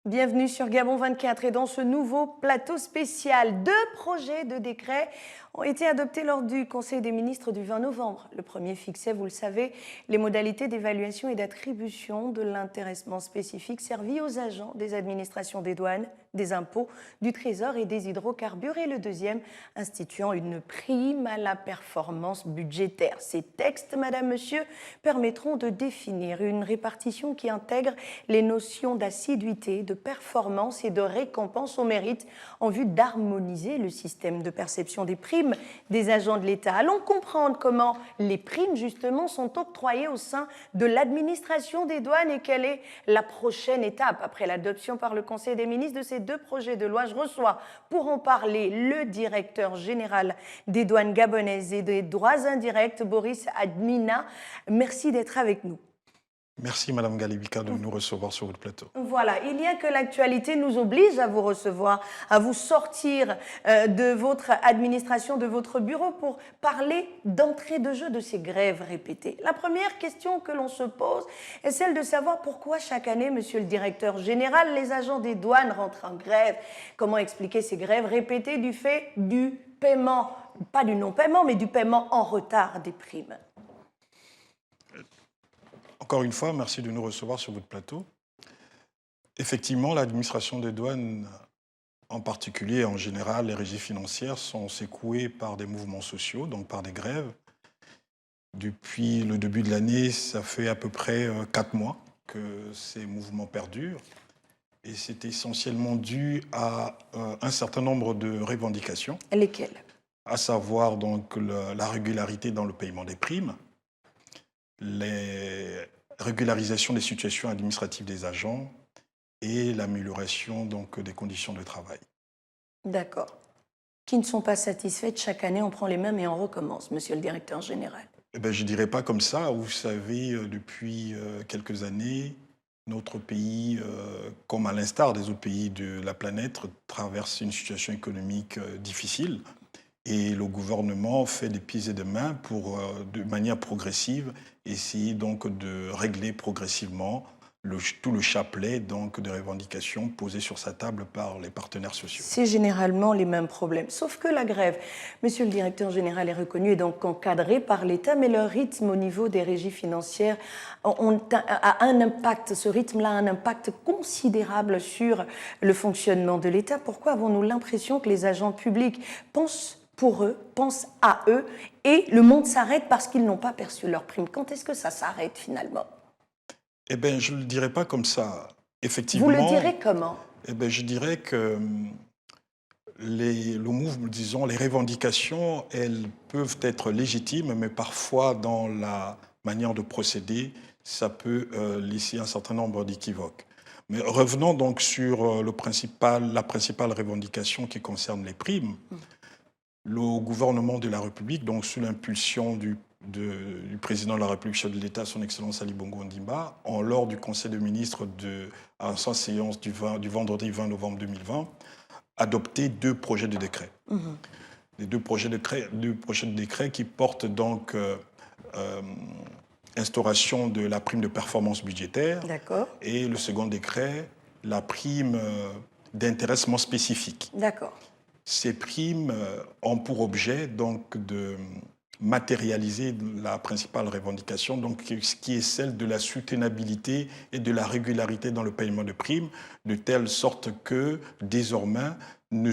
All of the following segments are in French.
Bienvenue sur Gabon 24 et dans ce nouveau plateau spécial, 2 projets de décret ont été adoptés lors du Conseil des ministres du 20 novembre. Le premier fixait, vous le savez, les modalités d'évaluation et d'attribution de l'intéressement spécifique servi aux agents des administrations des douanes, des impôts, du Trésor et des hydrocarbures, et le deuxième instituant une prime à la performance budgétaire. Ces textes, madame, monsieur, permettront de définir une répartition qui intègre les notions d'assiduité, de performance et de récompense au mérite en vue d'harmoniser le système de perception des primes des agents de l'État. Allons comprendre comment les primes, justement, sont octroyées au sein de l'administration des douanes et quelle est la prochaine étape après l'adoption par le Conseil des ministres de ces 2 projets de loi. Je reçois pour en parler le directeur général des douanes gabonaises et des droits indirects, Boris Admina. Merci d'être avec nous. Merci Madame Galibika de nous recevoir sur votre plateau. Voilà, il n'y a que l'actualité nous oblige à vous recevoir, à vous sortir de votre administration, de votre bureau pour parler d'entrée de jeu de ces grèves répétées. La première question que l'on se pose est celle de savoir pourquoi chaque année, monsieur le directeur général, les agents des douanes rentrent en grève. Comment expliquer ces grèves répétées du fait du paiement, pas du non-paiement, mais du paiement en retard des primes? Encore une fois, merci de nous recevoir sur votre plateau. Effectivement, l'administration des douanes, en particulier, en général, les régies financières sont secouées par des mouvements sociaux, donc par des grèves. Depuis le début de l'année, ça fait à peu près 4 mois que ces mouvements perdurent. Et c'est essentiellement dû à un certain nombre de revendications. Lesquelles? À savoir donc la régularité dans le paiement des primes, les régularisations des situations administratives des agents et l'amélioration donc des conditions de travail. D'accord. Qui ne sont pas satisfaites, chaque année on prend les mêmes et on recommence, monsieur le directeur général. Eh bien, je ne dirais pas comme ça. Vous savez, depuis quelques années, notre pays, comme à l'instar des autres pays de la planète, traverse une situation économique difficile. Et le gouvernement fait des pieds et des mains pour, de manière progressive, essayer donc de régler progressivement tout le chapelet donc, de revendications posées sur sa table par les partenaires sociaux. C'est généralement les mêmes problèmes. Sauf que la grève, monsieur le directeur général, est reconnue et donc encadrée par l'État, mais le rythme au niveau des régies financières a un impact, ce rythme-là a un impact considérable sur le fonctionnement de l'État. Pourquoi avons-nous l'impression que les agents publics pensent pour eux, pensent à eux, et le monde s'arrête parce qu'ils n'ont pas perçu leur prime? Quand est-ce que ça s'arrête finalement? Eh bien, je ne le dirais pas comme ça. Effectivement. Vous le direz comment? Eh bien, je dirais que le mouvement, disons, les revendications, elles peuvent être légitimes, mais parfois, dans la manière de procéder, ça peut laisser un certain nombre d'équivoques. Mais revenons donc sur la principale revendication qui concerne les primes. Le gouvernement de la République, donc sous l'impulsion du président de la République, chef de l'État, son Excellence Ali Bongo Ondimba, lors du Conseil des ministres à sa séance du vendredi 20 novembre 2020, adopté 2 projets de décret. Les 2 projets de décret qui portent donc instauration de la prime de performance budgétaire. D'accord. Et le second décret, la prime d'intéressement spécifique. D'accord. Ces primes ont pour objet donc de matérialiser la principale revendication, donc, qui est celle de la soutenabilité et de la régularité dans le paiement de primes, de telle sorte que désormais ne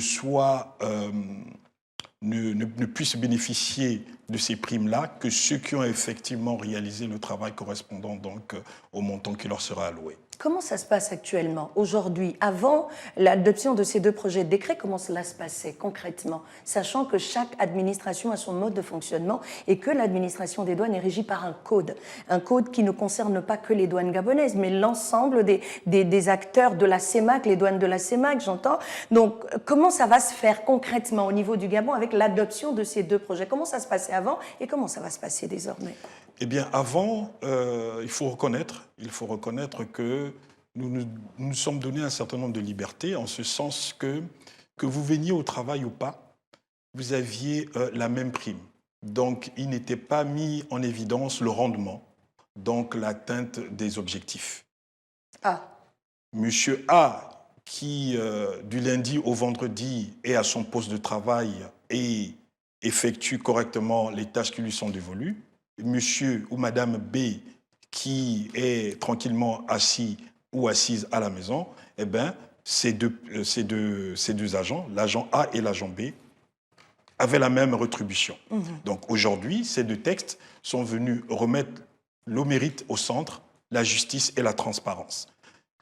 puissent bénéficier de ces primes-là que ceux qui ont effectivement réalisé le travail correspondant donc au montant qui leur sera alloué. Comment ça se passe actuellement, aujourd'hui? Avant l'adoption de ces 2 projets de décret, comment cela se passait concrètement? Sachant que chaque administration a son mode de fonctionnement et que l'administration des douanes est régie par un code qui ne concerne pas que les douanes gabonaises, mais l'ensemble des acteurs de la CEMAC, les douanes de la CEMAC, j'entends. Donc, comment ça va se faire concrètement au niveau du Gabon avec l'adoption de ces 2 projets? Comment ça se passait avant et comment ça va se passer désormais? Eh bien, avant, il faut reconnaître que nous nous sommes donné un certain nombre de libertés, en ce sens que vous veniez au travail ou pas, vous aviez la même prime. Donc, il n'était pas mis en évidence le rendement, donc l'atteinte des objectifs. Ah, Monsieur A, qui du lundi au vendredi est à son poste de travail et effectue correctement les tâches qui lui sont dévolues, monsieur ou madame B, qui est tranquillement assis ou assise à la maison, eh bien, ces deux agents, l'agent A et l'agent B, avaient la même rétribution. Donc aujourd'hui, ces deux textes sont venus remettre le mérite au centre, la justice et la transparence.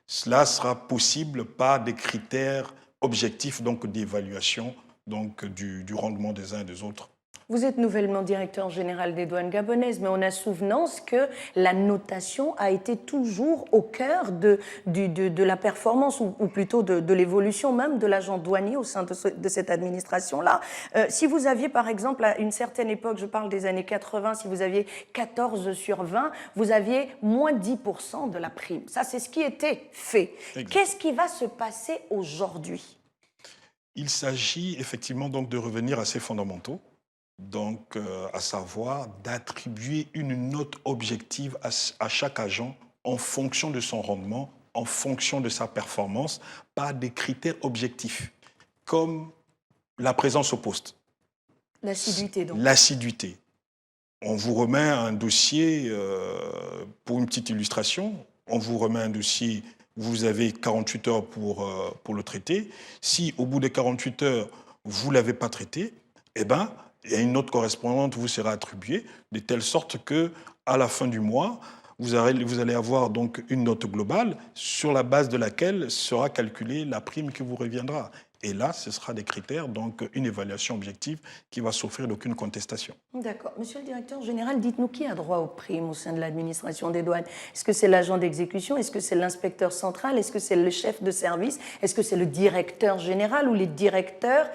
Cela sera possible par des critères objectifs donc d'évaluation donc du rendement des uns et des autres. vous êtes nouvellement directeur général des douanes gabonaises, mais on a souvenance que la notation a été toujours au cœur de la performance, ou plutôt de l'évolution même de l'agent douanier au sein de cette administration-là. Si vous aviez, par exemple, à une certaine époque, je parle des années 80, si vous aviez 14 sur 20, vous aviez moins 10% de la prime. Ça, c'est ce qui était fait. Qu'est-ce qui va se passer aujourd'hui? Il s'agit effectivement donc de revenir à ces fondamentaux. Donc, à savoir d'attribuer une note objective à chaque agent en fonction de son rendement, en fonction de sa performance, par des critères objectifs, comme la présence au poste. L'assiduité, donc. L'assiduité. On vous remet un dossier, pour une petite illustration, on vous remet un dossier, vous avez 48 heures pour le traiter. Si au bout des 48 heures, vous ne l'avez pas traité, eh bien, et une note correspondante vous sera attribuée, de telle sorte que à la fin du mois, vous allez avoir donc une note globale sur la base de laquelle sera calculée la prime qui vous reviendra. Et là, ce sera des critères, donc une évaluation objective qui va s'offrir d'aucune contestation. D'accord. Monsieur le directeur général, dites-nous qui a droit aux primes au sein de l'administration des douanes? Est-ce que c'est l'agent d'exécution? Est-ce que c'est l'inspecteur central? Est-ce que c'est le chef de service? Est-ce que c'est le directeur général ou les directeurs?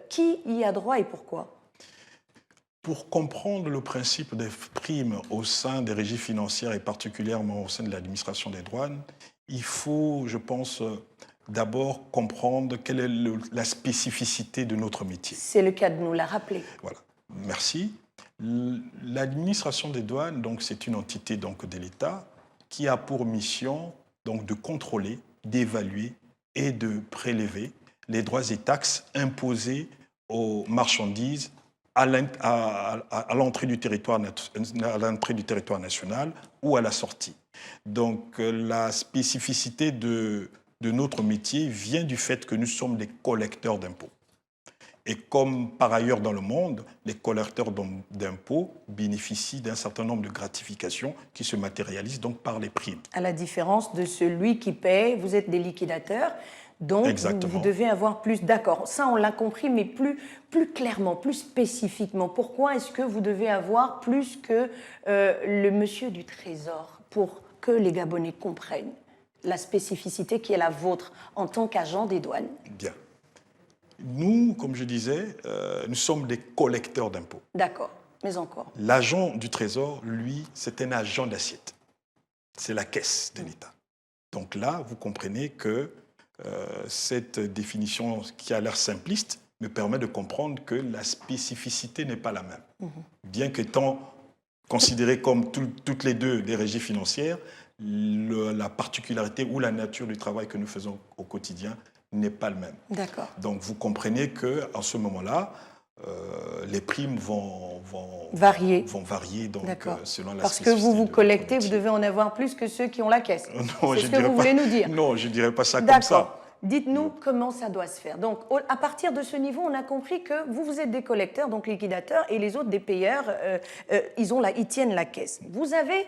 Qui y a droit et pourquoi? Pour comprendre le principe des primes au sein des régies financières et particulièrement au sein de l'administration des douanes, il faut, je pense, d'abord comprendre quelle est la spécificité de notre métier. C'est le cas de nous la rappeler. Voilà, merci. L'administration des douanes, donc, c'est une entité donc, de l'État qui a pour mission donc, de contrôler, d'évaluer et de prélever les droits et taxes imposés aux marchandises à l'entrée du territoire national ou à la sortie. Donc la spécificité de notre métier vient du fait que nous sommes des collecteurs d'impôts. Et comme par ailleurs dans le monde, les collecteurs d'impôts bénéficient d'un certain nombre de gratifications qui se matérialisent donc par les primes. À la différence de celui qui paie, vous êtes des liquidateurs, donc vous devez avoir plus d'accords. Ça, on l'a compris, mais plus clairement, plus spécifiquement. Pourquoi est-ce que vous devez avoir plus que le monsieur du Trésor pour que les Gabonais comprennent la spécificité qui est la vôtre en tant qu'agent des douanes? Bien. Nous, comme je disais, nous sommes des collecteurs d'impôts. D'accord, mais encore. L'agent du Trésor, lui, c'est un agent d'assiette. C'est la caisse de l'État. Donc là, vous comprenez que cette définition qui a l'air simpliste me permet de comprendre que la spécificité n'est pas la même. Bien qu'étant considérées comme toutes les deux des régies financières, la particularité ou la nature du travail que nous faisons au quotidien n'est pas le même. D'accord. Donc vous comprenez qu'en ce moment-là, les primes vont varier donc, selon la Parce que vous collectez, vous devez en avoir plus que ceux qui ont la caisse. C'est ce que vous voulez nous dire? Non, je ne dirais pas ça comme ça. D'accord. Dites-nous comment ça doit se faire. Donc, à partir de ce niveau, on a compris que vous êtes des collecteurs, donc liquidateurs, et les autres des payeurs, ils tiennent la caisse. Vous avez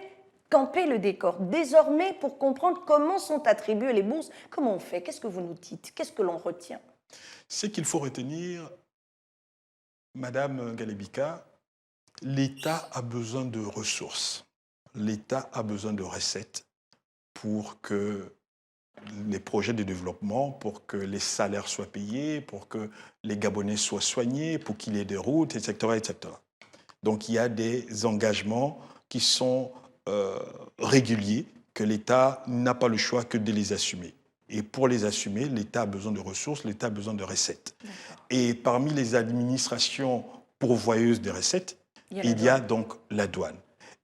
campé le décor. Désormais, pour comprendre comment sont attribuées les bourses, comment on fait? Qu'est-ce que vous nous dites? Qu'est-ce que l'on retient? Ce qu'il faut retenir, Madame Galébika, l'État a besoin de ressources. L'État a besoin de recettes pour que les projets de développement, pour que les salaires soient payés, pour que les Gabonais soient soignés, pour qu'il y ait des routes, etc., etc. Donc il y a des engagements qui sont réguliers, que l'État n'a pas le choix que de les assumer. Et pour les assumer, l'État a besoin de ressources, l'État a besoin de recettes. Et parmi les administrations pourvoyeuses des recettes, il y a donc la douane.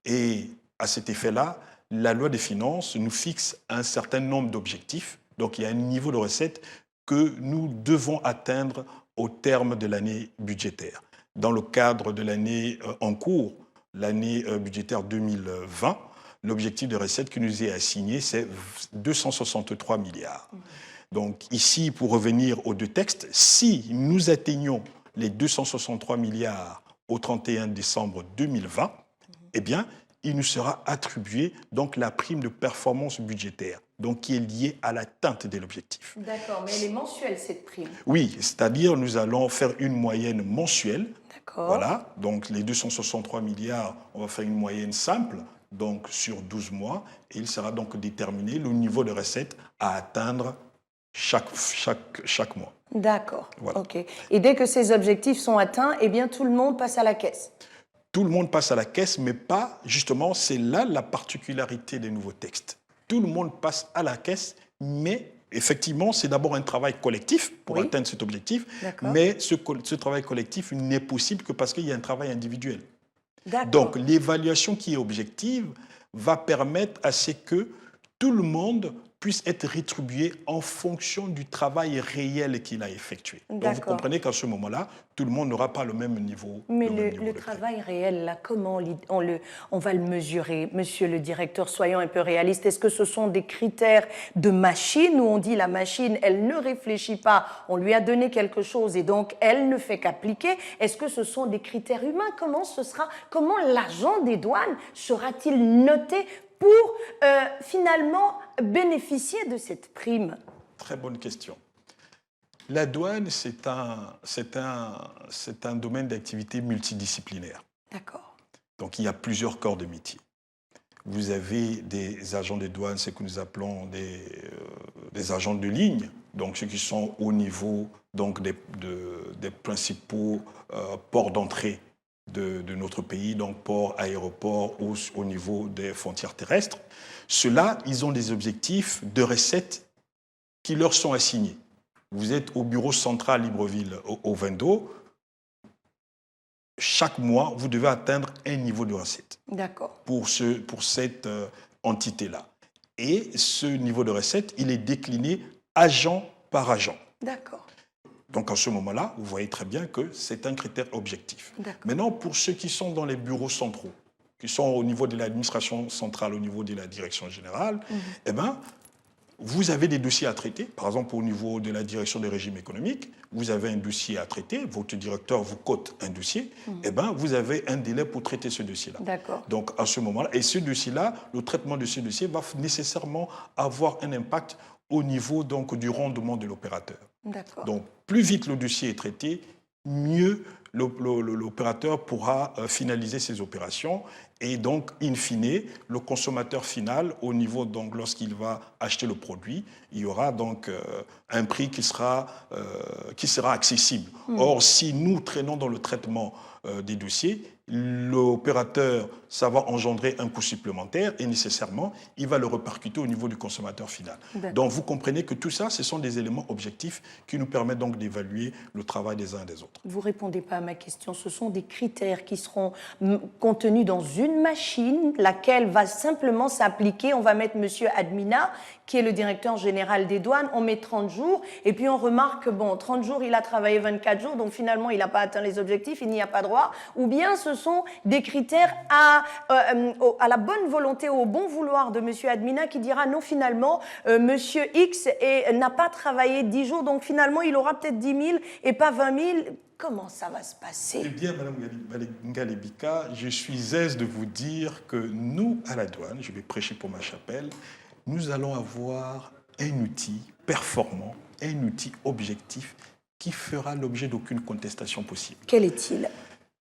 Et à cet effet-là, la loi des finances nous fixe un certain nombre d'objectifs. Donc il y a un niveau de recette que nous devons atteindre au terme de l'année budgétaire. Dans le cadre de l'année en cours, l'année budgétaire 2020, l'objectif de recette qui nous est assigné, c'est 263 milliards. Donc ici, pour revenir aux deux textes, si nous atteignons les 263 milliards au 31 décembre 2020, eh bien, il nous sera attribué donc la prime de performance budgétaire, donc qui est liée à l'atteinte de l'objectif. D'accord, mais elle est mensuelle, cette prime. Oui, c'est-à-dire nous allons faire une moyenne mensuelle. D'accord. Voilà, donc les 263 milliards, on va faire une moyenne simple, donc sur 12 mois, et il sera donc déterminé le niveau de recette à atteindre chaque mois. D'accord, Voilà. ok. Et dès que ces objectifs sont atteints, eh bien tout le monde passe à la caisse. Tout le monde passe à la caisse, mais pas, justement, c'est là la particularité des nouveaux textes. Tout le monde passe à la caisse, mais effectivement, c'est d'abord un travail collectif pour atteindre cet objectif, mais ce travail collectif n'est possible que parce qu'il y a un travail individuel. Donc, l'évaluation qui est objective va permettre à ce que tout le monde puisse être rétribué en fonction du travail réel qu'il a effectué. Donc vous comprenez qu'à ce moment-là, tout le monde n'aura pas le même niveau. Mais le travail réel, là, comment on va le mesurer? Monsieur le directeur, soyons un peu réalistes. Est-ce que ce sont des critères de machine où on dit la machine, elle ne réfléchit pas, on lui a donné quelque chose et donc elle ne fait qu'appliquer? Est-ce que ce sont des critères humains? Comment l'agent des douanes sera-t-il noté pour finalement bénéficier de cette prime? Très bonne question. La douane, c'est un domaine d'activité multidisciplinaire. D'accord. Donc, il y a plusieurs corps de métier. Vous avez des agents des douanes, ce que nous appelons des agents de ligne, donc ceux qui sont au niveau donc, des principaux ports d'entrée de notre pays, donc port, aéroport ou au niveau des frontières terrestres. Ceux-là, ils ont des objectifs de recettes qui leur sont assignés. Vous êtes au bureau central Libreville, au Vendo. Chaque mois, vous devez atteindre un niveau de recette. D'accord. Pour cette entité-là. Et ce niveau de recette, il est décliné agent par agent. D'accord. Donc, à ce moment-là, vous voyez très bien que c'est un critère objectif. Maintenant, pour ceux qui sont dans les bureaux centraux, qui sont au niveau de l'administration centrale, au niveau de la direction générale, eh bien, vous avez des dossiers à traiter. Par exemple, au niveau de la direction des régimes économiques, vous avez un dossier à traiter, votre directeur vous cote un dossier, eh bien, vous avez un délai pour traiter ce dossier-là. D'accord. Donc, à ce moment-là, et ce dossier-là, le traitement de ce dossier va nécessairement avoir un impact au niveau donc, du rendement de l'opérateur. Donc, plus vite le dossier est traité, mieux l'opérateur pourra finaliser ses opérations et donc, in fine, le consommateur final, au niveau, donc, lorsqu'il va acheter le produit, il y aura donc un prix qui sera accessible. Or, si nous traînons dans le traitement des dossiers, l'opérateur, ça va engendrer un coût supplémentaire et nécessairement, il va le répercuter au niveau du consommateur final. Donc, vous comprenez que tout ça, ce sont des éléments objectifs qui nous permettent donc d'évaluer le travail des uns et des autres. Vous ne répondez pas à ma question. Ce sont des critères qui seront contenus dans une machine, laquelle va simplement s'appliquer. On va mettre Monsieur Admina, qui est le directeur général des douanes, on met 30 jours, et puis on remarque que, bon, 30 jours, il a travaillé 24 jours, donc finalement, il n'a pas atteint les objectifs, il n'y a pas droit. Ou bien ce sont des critères à la bonne volonté, au bon vouloir de M. Admina, qui dira non, finalement, M. X n'a pas travaillé 10 jours, donc finalement, il aura peut-être 10 000 et pas 20 000. Comment ça va se passer? Eh bien, Mme Ngalebika, je suis aise de vous dire que nous, à la douane, je vais prêcher pour ma chapelle, nous allons avoir un outil performant, un outil objectif qui fera l'objet d'aucune contestation possible. Quel est-il?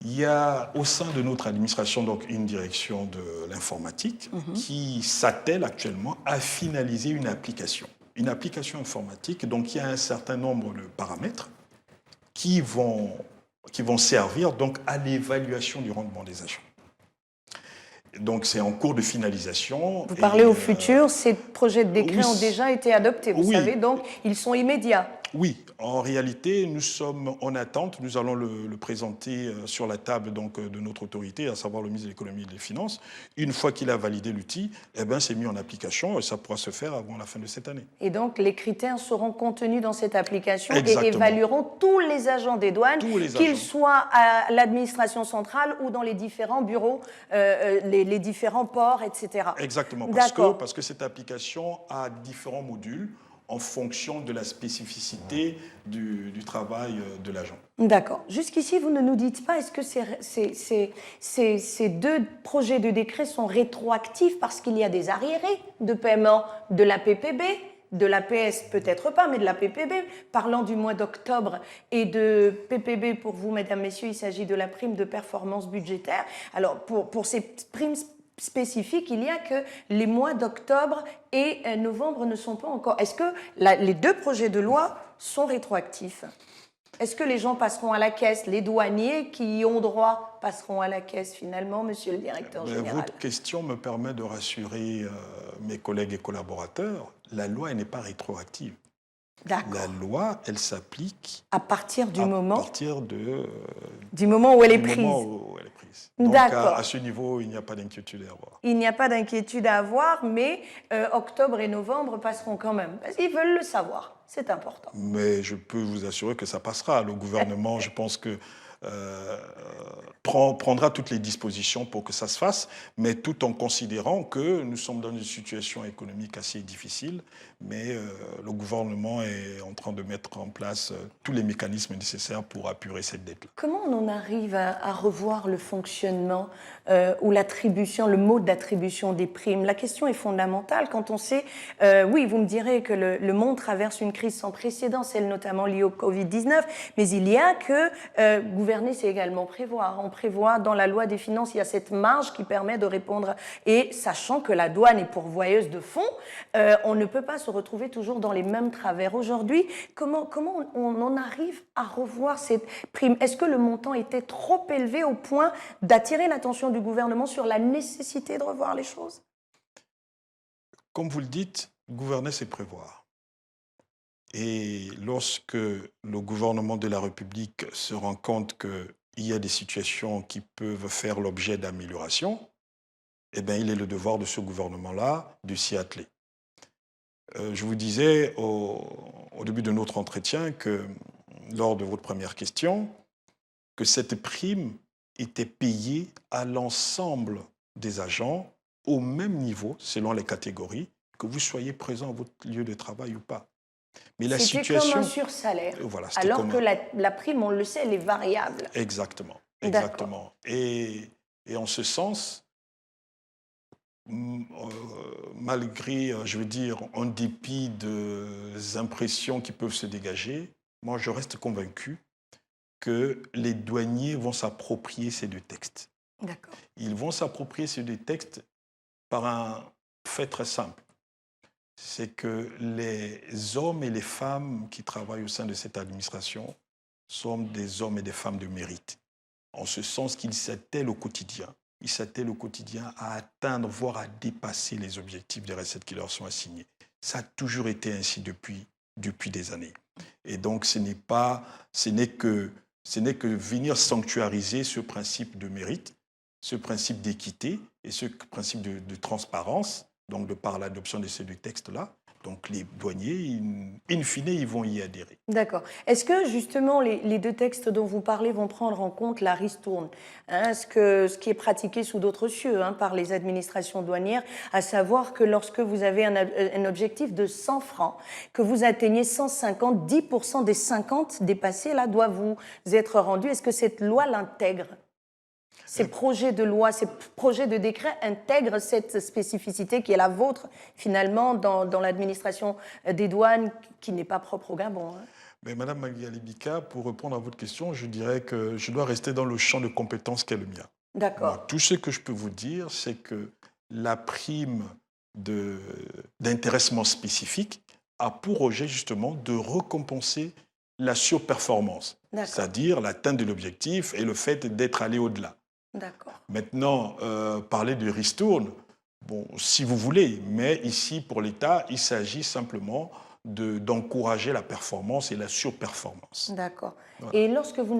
Il y a au sein de notre administration donc, une direction de l'informatique qui s'attelle actuellement à finaliser une application. Une application informatique, donc il y a un certain nombre de paramètres qui vont servir donc, à l'évaluation du rendement des agents. Donc c'est en cours de finalisation. Vous parlez au futur, ces projets de décret oui, ont déjà été adoptés, vous oui. savez, donc ils sont immédiats. Oui, en réalité, nous sommes en attente. Nous allons le présenter sur la table donc, de notre autorité, à savoir le ministre de l'économie et des finances. Une fois qu'il a validé l'outil, eh ben, c'est mis en application et ça pourra se faire avant la fin de cette année. Et donc, les critères seront contenus dans cette application Exactement. et évalueront tous les agents des douanes, qu'ils soient à l'administration centrale ou dans les différents bureaux, les différents ports, etc. Exactement, parce que cette application a différents modules en fonction de la spécificité du travail de l'agent. D'accord. Jusqu'ici, vous ne nous dites pas, est-ce que ces deux projets de décret sont rétroactifs parce qu'il y a des arriérés de paiement de la PPB, de l'APS peut-être pas, mais de la PPB. Parlant du mois d'octobre et de PPB pour vous, mesdames, messieurs, il s'agit de la prime de performance budgétaire. Alors, pour ces primes spécifique, il y a que les mois d'octobre et novembre ne sont pas encore... Est-ce que les deux projets de loi sont rétroactifs? Est-ce que les gens passeront à la caisse? Les douaniers qui y ont droit passeront à la caisse finalement, monsieur le directeur général? Votre question me permet de rassurer mes collègues et collaborateurs. La loi elle n'est pas rétroactive. La loi, elle s'applique à partir du moment du moment où elle est prise. Donc à ce niveau, il n'y a pas d'inquiétude à avoir. Il n'y a pas d'inquiétude à avoir, mais octobre et novembre passeront quand même. Parce qu'ils veulent le savoir, c'est important. Mais je peux vous assurer que ça passera. Le gouvernement, je pense que prendra toutes les dispositions pour que ça se fasse, mais tout en considérant que nous sommes dans une situation économique assez difficile, mais le gouvernement est en train de mettre en place tous les mécanismes nécessaires pour apurer cette dette-là. Comment on en arrive à revoir le fonctionnement ou l'attribution, le mode d'attribution des primes? La question est fondamentale quand on sait, oui, vous me direz que le monde traverse une crise sans précédent, celle notamment liée au Covid-19, mais il y a que gouverner, c'est également prévoir. On prévoit dans la loi des finances, il y a cette marge qui permet de répondre. Et sachant que la douane est pourvoyeuse de fonds, on ne peut pas se retrouver toujours dans les mêmes travers. Aujourd'hui, comment on en arrive à revoir cette prime? Est-ce que le montant était trop élevé au point d'attirer l'attention du gouvernement sur la nécessité de revoir les choses? Comme vous le dites, gouverner, c'est prévoir. Et lorsque le gouvernement de la République se rend compte qu'il y a des situations qui peuvent faire l'objet d'amélioration, eh bien, il est le devoir de ce gouvernement-là de s'y atteler. Je vous disais au début de notre entretien que, lors de votre première question, que cette prime était payée à l'ensemble des agents au même niveau, selon les catégories, que vous soyez présent à votre lieu de travail ou pas. Mais la situation, comme un sursalaire, voilà, alors que la prime, on le sait, elle est variable. Exactement. Et en ce sens, malgré, je veux dire, en dépit des impressions qui peuvent se dégager, moi, je reste convaincu que les douaniers vont s'approprier ces deux textes. D'accord. Ils vont s'approprier ces deux textes par un fait très simple. C'est que les hommes et les femmes qui travaillent au sein de cette administration sont des hommes et des femmes de mérite. En ce sens qu'ils s'attellent au quotidien. Ils s'attellent au quotidien à atteindre, voire à dépasser les objectifs des recettes qui leur sont assignés. Ça a toujours été ainsi depuis des années. Et donc, ce n'est que venir sanctuariser ce principe de mérite, ce principe d'équité et ce principe de transparence, donc de par l'adoption de ces deux textes-là. Donc les douaniers, in fine, ils vont y adhérer. D'accord. Est-ce que justement les deux textes dont vous parlez vont prendre en compte la ristourne, ce qui est pratiqué sous d'autres cieux par les administrations douanières, à savoir que lorsque vous avez un objectif de 100 francs, que vous atteignez 150, 10% des 50 dépassés là doivent vous être rendus. Est-ce que cette loi l'intègre ? Ces projets de loi, ces projets de décret intègrent cette spécificité qui est la vôtre, finalement, dans l'administration des douanes, qui n'est pas propre au Gabon. Mais Madame Magali Bika, pour répondre à votre question, je dirais que je dois rester dans le champ de compétences qu'est le mien. D'accord. Tout ce que je peux vous dire, c'est que la prime d'intéressement spécifique a pour objet, justement, de récompenser la surperformance, c'est-à-dire l'atteinte de l'objectif et le fait d'être allé au-delà. D'accord. Maintenant, parler de ristourne, bon, si vous voulez, mais ici, pour l'État, il s'agit simplement d'encourager la performance et la surperformance. D'accord. Voilà. Et lorsque vous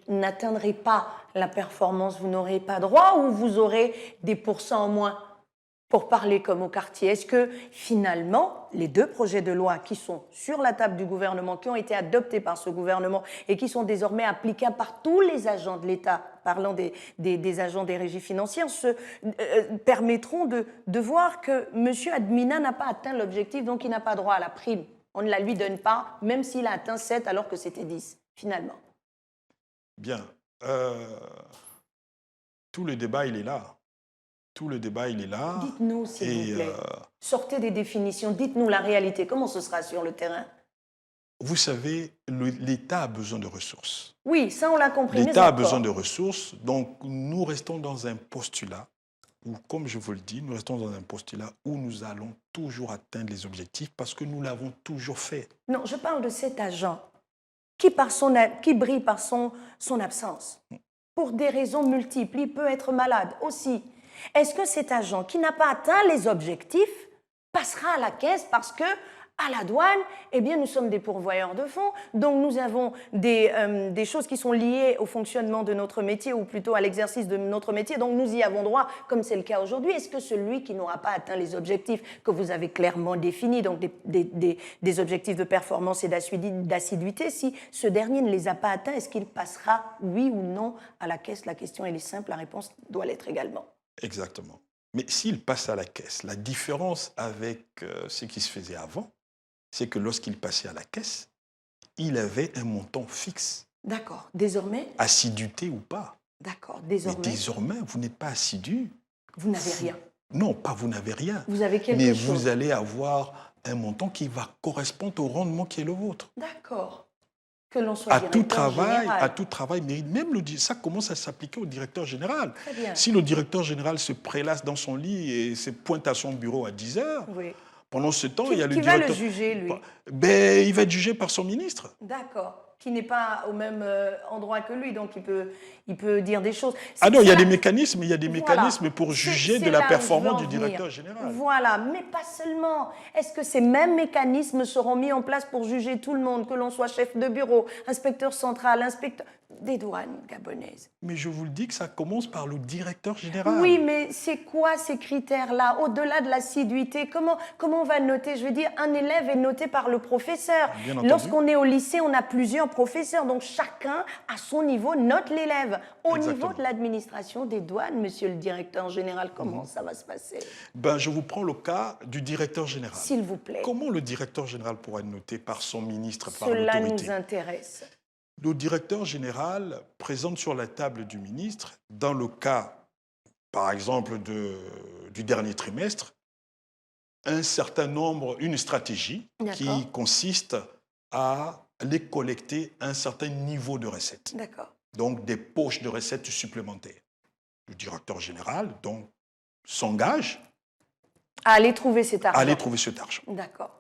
n'atteindrez pas la performance, vous n'aurez pas droit ou vous aurez des pourcents en moins pour parler comme au quartier? Est-ce que finalement, les deux projets de loi qui sont sur la table du gouvernement, qui ont été adoptés par ce gouvernement et qui sont désormais applicables par tous les agents de l'État, parlant des agents des régies financières, permettront de voir que M. Admina n'a pas atteint l'objectif, donc il n'a pas droit à la prime? On ne la lui donne pas, même s'il a atteint 7 alors que c'était 10, finalement. Bien. Tout le débat, il est là. Tout le débat, il est là. Dites-nous, s'il Et vous plaît. Sortez des définitions, dites-nous la réalité. Comment ce sera sur le terrain? vous savez, l'État a besoin de ressources. Oui, ça on l'a compris. L'État a besoin de ressources, donc nous restons dans un postulat où, comme je vous le dis, nous restons dans un postulat où nous allons toujours atteindre les objectifs parce que nous l'avons toujours fait. Non, je parle de cet agent qui brille par son absence. Pour des raisons multiples, il peut être malade aussi. Est-ce que cet agent qui n'a pas atteint les objectifs passera à la caisse parce que à la douane, eh bien, nous sommes des pourvoyeurs de fonds, donc nous avons des choses qui sont liées au fonctionnement de notre métier, ou plutôt à l'exercice de notre métier, donc nous y avons droit, comme c'est le cas aujourd'hui. Est-ce que celui qui n'aura pas atteint les objectifs que vous avez clairement définis, donc des objectifs de performance et d'assiduité, si ce dernier ne les a pas atteints, est-ce qu'il passera, oui ou non, à la caisse? La question, elle est simple, la réponse doit l'être également. Exactement. Mais s'il passe à la caisse, la différence avec ce qui se faisait avant, c'est que lorsqu'il passait à la caisse, il avait un montant fixe. D'accord. Désormais? Assiduité ou pas. D'accord. Désormais? Mais désormais, vous n'êtes pas assidu. Vous n'avez rien. Non, pas vous n'avez rien. Vous avez quelque mais chose. Vous allez avoir un montant qui va correspondre au rendement qui est le vôtre. D'accord. Que l'on soit à tout travail mérite. Même ça commence à s'appliquer au directeur général. Très bien. Si le directeur général se prélasse dans son lit et se pointe à son bureau à 10 heures, oui. Pendant ce temps, il y a le directeur... Qui va le juger, lui? Il va être jugé par son ministre. D'accord. Qui n'est pas au même endroit que lui, donc il peut dire des choses. Ah non, il y a des mécanismes, pour juger de la performance du directeur général. Voilà, mais pas seulement. Est-ce que ces mêmes mécanismes seront mis en place pour juger tout le monde, que l'on soit chef de bureau, inspecteur central, inspecteur des douanes gabonaises? Mais je vous le dis que ça commence par le directeur général. Oui, mais c'est quoi ces critères-là? Au-delà de l'assiduité, comment on va noter? Je veux dire, un élève est noté par le professeur. Lorsqu'on est au lycée, on a plusieurs professeurs, donc chacun, à son niveau, note l'élève. Au niveau de l'administration des douanes, monsieur le directeur général, comment ça va se passer? Je vous prends le cas du directeur général. S'il vous plaît. Comment le directeur général pourra être noté par son ministre, par l'autorité? Cela nous intéresse. Le directeur général présente sur la table du ministre, dans le cas, par exemple, du dernier trimestre, un certain nombre, une stratégie qui consiste à les collecter à un certain niveau de recettes. D'accord. Donc, des poches de recettes supplémentaires. Le directeur général, donc, s'engage à aller trouver cet argent. D'accord.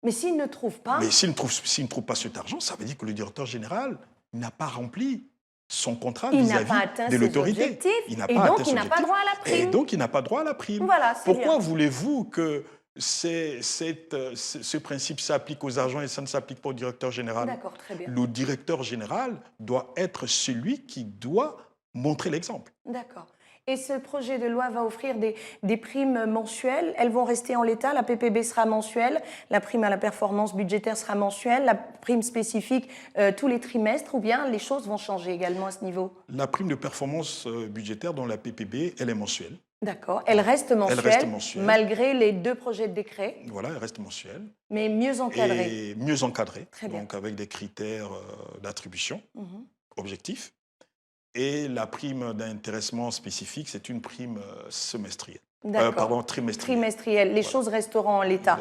Mais s'il ne trouve pas... Mais s'il ne trouve pas cet argent, ça veut dire que le directeur général n'a pas rempli son contrat vis-à-vis de l'autorité. Il n'a pas atteint ses objectifs. Et donc, il n'a pas droit à la prime. Et donc, il n'a pas droit à la prime. Voilà, Pourquoi voulez-vous que ce principe s'applique aux agents et ça ne s'applique pas au directeur général? D'accord, très bien. Le directeur général doit être celui qui doit montrer l'exemple. D'accord. Et ce projet de loi va offrir des primes mensuelles. Elles vont rester en l'état. La PPB sera mensuelle. La prime à la performance budgétaire sera mensuelle. La prime spécifique tous les trimestres. Ou bien les choses vont changer également à ce niveau? La prime de performance budgétaire dans la PPB, elle est mensuelle. D'accord. Elle reste mensuelle. Malgré les deux projets de décret. Voilà, elle reste mensuelle. Mais mieux encadrée. Et mieux encadrée. Très bien. Donc avec des critères d'attribution objectifs. Et la prime d'intéressement spécifique, c'est une prime semestrielle. Trimestrielle. Les choses resteront en l'état.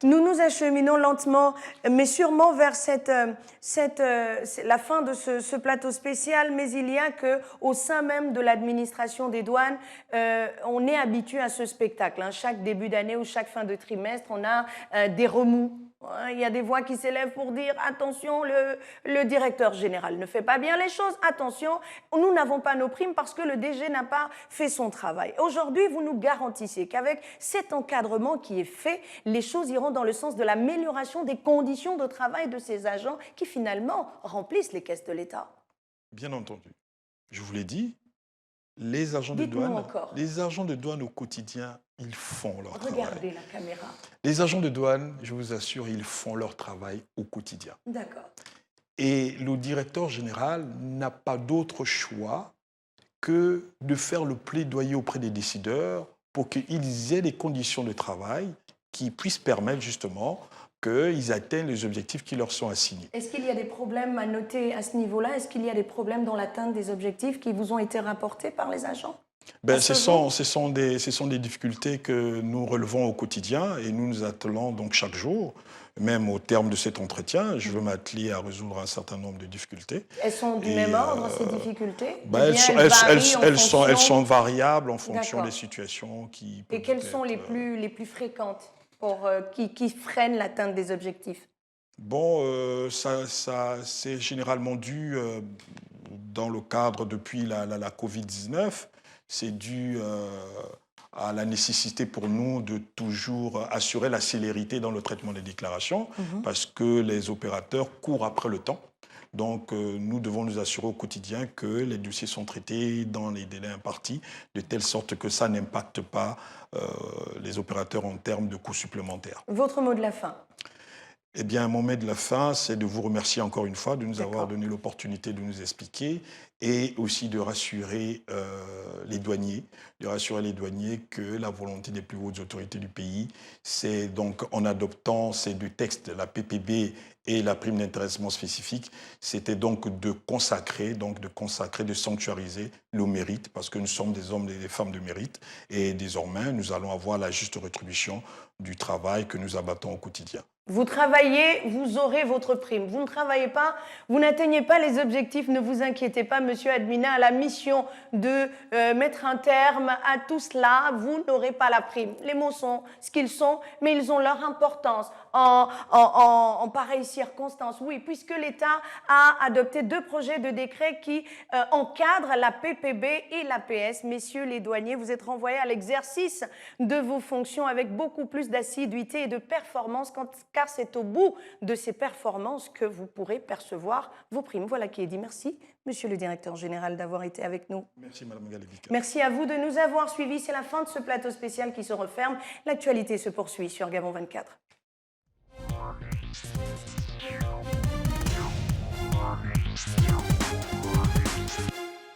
Nous acheminons lentement, mais sûrement vers la fin de ce plateau spécial. Mais il y a qu'au sein même de l'administration des douanes, on est habitué à ce spectacle. Chaque début d'année ou chaque fin de trimestre, on a des remous. Ouais, il y a des voix qui s'élèvent pour dire attention, le directeur général ne fait pas bien les choses, attention, nous n'avons pas nos primes parce que le DG n'a pas fait son travail. Aujourd'hui, vous nous garantissez qu'avec cet encadrement qui est fait, les choses iront dans le sens de l'amélioration des conditions de travail de ces agents qui finalement remplissent les caisses de l'État. Bien entendu. Je vous l'ai dit, les agents Dites-nous encore. de douane au quotidien, ils font leur travail. Regardez la caméra. Les agents de douane, je vous assure, ils font leur travail au quotidien. D'accord. Et le directeur général n'a pas d'autre choix que de faire le plaidoyer auprès des décideurs pour qu'ils aient des conditions de travail qui puissent permettre justement qu'ils atteignent les objectifs qui leur sont assignés. Est-ce qu'il y a des problèmes à noter à ce niveau-là? Est-ce qu'il y a des problèmes dans l'atteinte des objectifs qui vous ont été rapportés par les agents? Ce sont des difficultés que nous relevons au quotidien et nous nous attelons donc chaque jour. Même au terme de cet entretien, je veux m'atteler à résoudre un certain nombre de difficultés. Elles sont du même ordre, ces difficultés? Elles sont variables en fonction des situations qui peuvent Et quelles sont les plus fréquentes qui freinent l'atteinte des objectifs? Bon, c'est généralement dû, dans le cadre depuis la Covid-19, c'est dû à la nécessité pour nous de toujours assurer la célérité dans le traitement des déclarations, parce que les opérateurs courent après le temps. Donc, nous devons nous assurer au quotidien que les dossiers sont traités dans les délais impartis, de telle sorte que ça n'impacte pas les opérateurs en termes de coûts supplémentaires. Votre mot de la fin? Eh bien, mon mot de la fin, c'est de vous remercier encore une fois de nous avoir donné l'opportunité de nous expliquer et aussi de rassurer les douaniers, que la volonté des plus hautes autorités du pays, c'est donc en adoptant ces deux textes, la PPB et la prime d'intéressement spécifique, c'était donc de consacrer, de sanctuariser le mérite, parce que nous sommes des hommes et des femmes de mérite, et désormais, nous allons avoir la juste rétribution du travail que nous abattons au quotidien. Vous travaillez, vous aurez votre prime. Vous ne travaillez pas, vous n'atteignez pas les objectifs, ne vous inquiétez pas, Monsieur Admina a la mission de mettre un terme à tout cela. Vous n'aurez pas la prime. Les mots sont ce qu'ils sont, mais ils ont leur importance en pareille circonstance. Oui, puisque l'État a adopté 2 projets de décret qui encadrent la PPB et l'APS. Messieurs les douaniers, vous êtes renvoyés à l'exercice de vos fonctions avec beaucoup plus d'assiduité et de performance, car c'est au bout de ces performances que vous pourrez percevoir vos primes. Voilà qui est dit. Merci, Monsieur le Directeur Général, d'avoir été avec nous. Merci, Madame Galevica. Merci à vous de nous avoir suivis. C'est la fin de ce plateau spécial qui se referme. L'actualité se poursuit sur Gabon 24.